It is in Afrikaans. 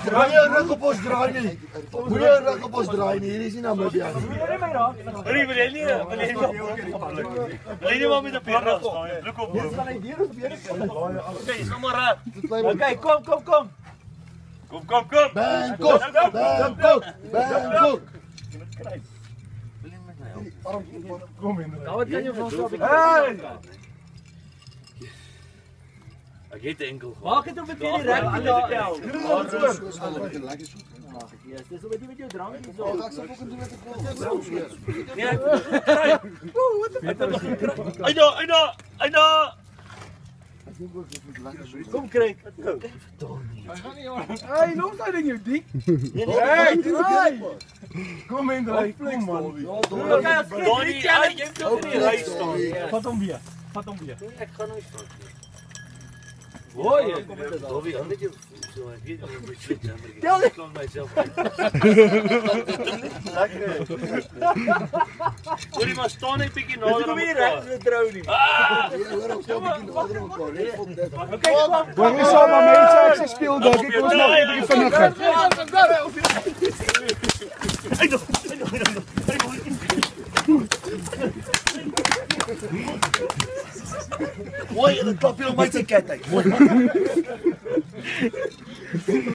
Moenie ruk op ons draai nie. Moenie ruk op ons draai nie. Hier is nie Namibia nie. Wil jy nie maar met 'n pera staan. Druk op. Okay, is nou maar reg. Okay, kom. Kom. Bangkok. Wat kan jy van so? Hey! Ek het enkel. Maak dit op met die rek daar. Ja, dis so met jou drank so. Ek sal ook doen met 'n kol. Ja. Eina. Kom kry. Hey, los daai ding jou dik. Hey, Kom in daai plek man. Okay, as jy moet op die ry staan. Vat hom weer. Ek gaan nou staan. Hoor jy? Dobby, dan net jy so ek weet nie hoe dit jammer gaan. Tel kom myself. Lekker. Hoorie maar staan net bietjie nader aan mekaar. Ek trou nie. hoor ons staan bietjie nader aan mekaar. Okay, kom. Hoor jy so maar mense ek se speel dalk ek ons nog 'n bietjie vinniger. Mooi, en dan klap jy op my se kat uit. Mooi.